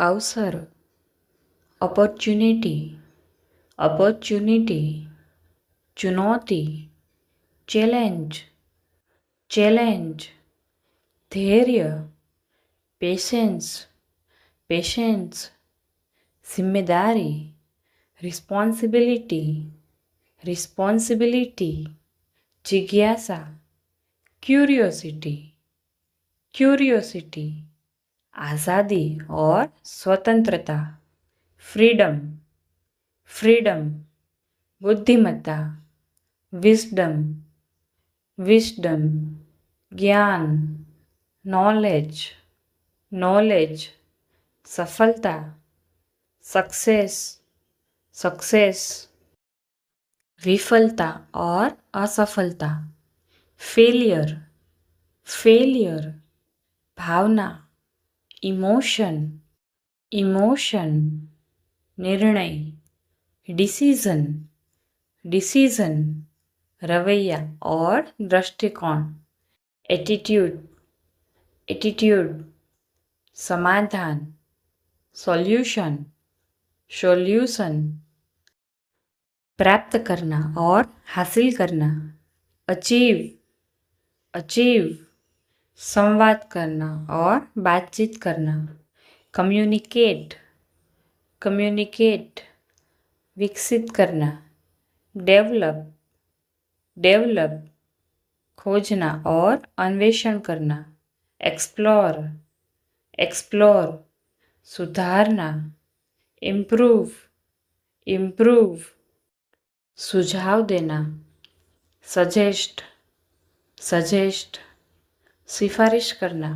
अवसर, opportunity, opportunity, चुनौती, challenge, challenge, धैर्य, पेशेंस, पेशेंस, जिम्मेदारी, रिस्पॉन्सिबिलिटी, रिस्पॉन्सिबिलिटी, जिज्ञासा, क्यूरियोसिटी, क्यूरियोसिटी, आज़ादी और स्वतंत्रता, फ्रीडम, फ्रीडम, बुद्धिमत्ता, विस्डम, विस्डम, ज्ञान, नॉलेज, नॉलेज, सफलता, सक्सेस, सक्सेस, विफलता और असफलता, फेलियर, फेलियर, भावना, इमोशन, इमोशन, निर्णय, डिसीजन, डिसीजन, रवैया और दृष्टिकोण, एटीट्यूड, एटीट्यूड, समाधान, सॉल्यूशन, सॉल्यूशन, प्राप्त करना और हासिल करना, अचीव, अचीव, संवाद करना और बातचीत करना, कम्युनिकेट, कम्युनिकेट, विकसित करना, डेवलप, डेवलप, खोजना और अन्वेषण करना, एक्सप्लोर, एक्सप्लोर, सुधारना, इम्प्रूव, इम्प्रूव, सुझाव देना, सजेस्ट, सजेस्ट, सिफारिश करना,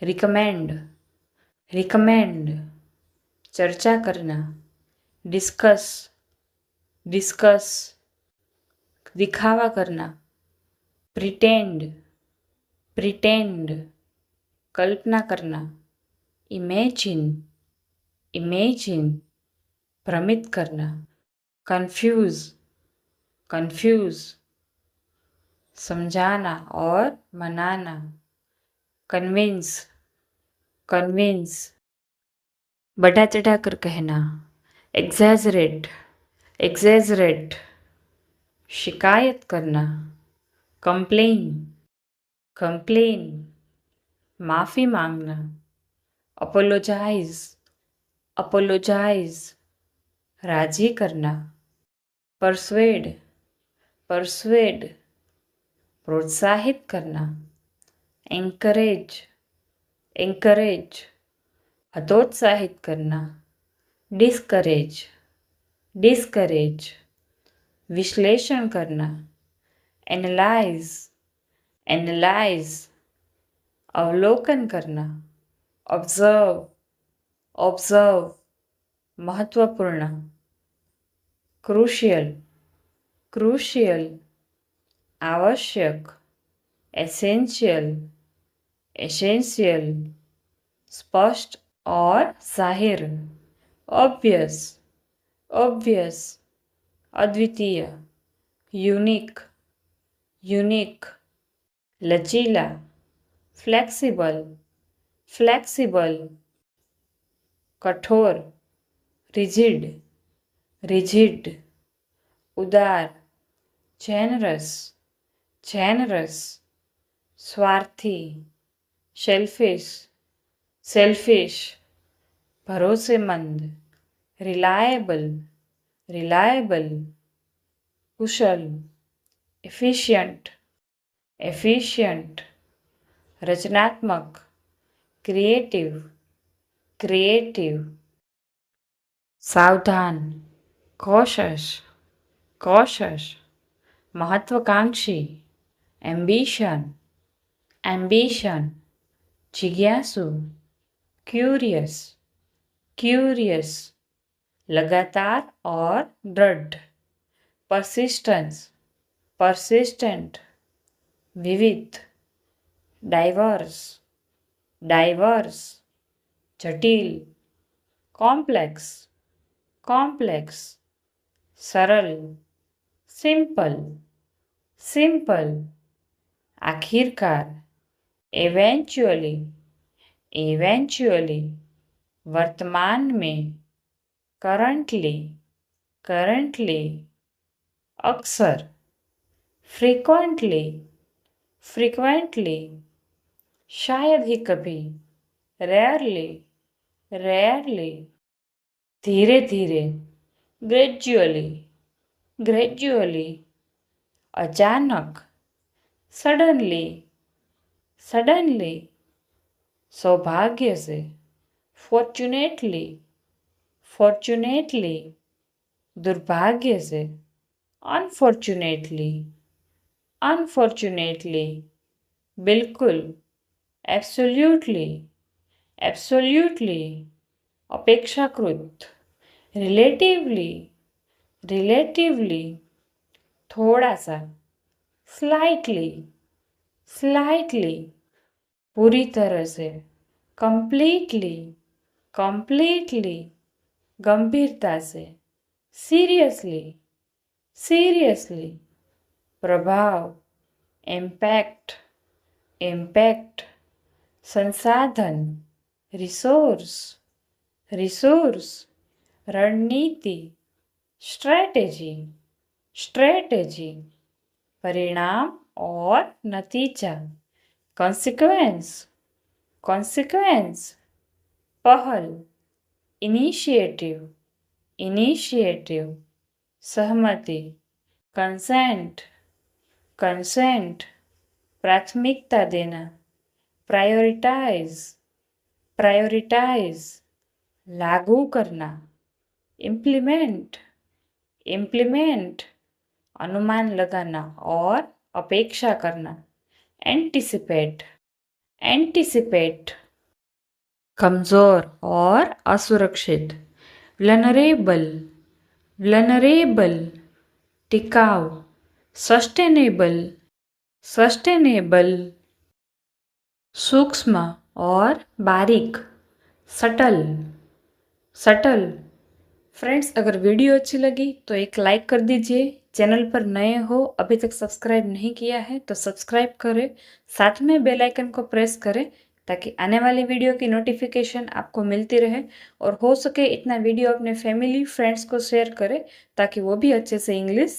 रिकमेंड, रिकमेंड, चर्चा करना, डिस्कस, डिस्कस, दिखावा करना, प्रिटेंड, प्रिटेंड, कल्पना करना, इमेजिन, इमेजिन, भ्रमित करना, कंफ्यूज, कंफ्यूज, समझाना और मनाना, कन्विंस, कन्विंस, बढ़ा चढ़ा कर कहना, एग्जैजरेट, एग्जैजरेट, शिकायत करना, कंप्लेन, कंप्लेन, माफ़ी मांगना, अपोलोजाइज, अपोलोजाइज, राजी करना, परस्वेड, परस्वेड, प्रोत्साहित करना, एंकरेज, एंकरेज, हतोत्साहित करना, डिस्करेज, डिस्करेज, विश्लेषण करना, एनालाइज, एनालाइज, अवलोकन करना, ऑब्जर्व, ऑब्जर्व, महत्वपूर्ण, क्रूशियल, क्रूशियल, आवश्यक, एसेंशियल, एसेंशियल, स्पष्ट और जाहिर, ऑब्वियस, ऑब्वियस, अद्वितीय, यूनिक, यूनिक, लचीला, फ्लेक्सिबल, फ्लेक्सिबल, कठोर, रिजिड, रिजिड, उदार, जेनरस, जेनरस, स्वार्थी, शेल्फिश, सेल्फिश, भरोसेमंद, रिलायबल, रिलायबल, कुशल, एफिशिएंट, एफिशिएंट, रचनात्मक, क्रिएटिव, क्रिएटिव, सावधान, कॉशस, कॉशस, महत्वाकांक्षी, एम्बिशन, एम्बिशन, जिज्ञासु, क्यूरियस, क्यूरियस, लगातार और दृढ़, परसिस्टेंस, परसिस्टेंट, विविध, डाइवर्स, डाइवर्स, जटिल, कॉम्प्लेक्स, कॉम्प्लेक्स, सरल, सिंपल, सिंपल, आखिरकार, eventually, eventually, वर्तमान में, करंटली, करंटली, अक्सर, फ्रीक्वेंटली, फ्रीक्वेंटली, शायद ही कभी, रेयरली, रेयरली, धीरे धीरे, ग्रेजुअली, ग्रेजुअली, अचानक, सडनली, सडनली, सौभाग्य से, फॉर्चुनेटली, फॉर्चुनेटली, दुर्भाग्य से, अनफॉर्चुनेटली, अनफॉर्चुनेटली, बिल्कुल, एब्सोल्यूटली, एब्सोल्यूटली, अपेक्षाकृत, रिलेटिवली, रिलेटिवली, थोड़ा सा, स्लाइटली, स्लाइटली, पूरी तरह से, कंप्लीटली, कंप्लीटली, गंभीरता से, सीरियसली, सीरियसली, प्रभाव, इम्पैक्ट, इम्पैक्ट, संसाधन, रिसोर्स, रिसोर्स, रणनीति, स्ट्रेटेजी, स्ट्रेटेजी, परिणाम और नतीजा, कॉन्सिक्वेंस, कॉन्सिक्वेंस, पहल, इनिशिएटिव, इनिशिएटिव, सहमति, कंसेंट, कंसेंट, प्राथमिकता देना, प्रायोरिटाइज, प्रायोरिटाइज, लागू करना, इम्प्लीमेंट, इम्प्लीमेंट, अनुमान लगाना और अपेक्षा करना, एंटिसिपेट, एंटिसिपेट, कमजोर और असुरक्षित, वल्नरेबल, वल्नरेबल, टिकाऊ, सस्टेनेबल, सस्टेनेबल, सूक्ष्म और बारीक, सटल, सटल। फ्रेंड्स, अगर वीडियो अच्छी लगी तो एक लाइक कर दीजिए। चैनल पर नए हो, अभी तक सब्सक्राइब नहीं किया है तो सब्सक्राइब करें, साथ में बेल आइकन को प्रेस करें ताकि आने वाली वीडियो की नोटिफिकेशन आपको मिलती रहे। और हो सके इतना वीडियो अपने फैमिली फ्रेंड्स को शेयर करें ताकि वो भी अच्छे से इंग्लिश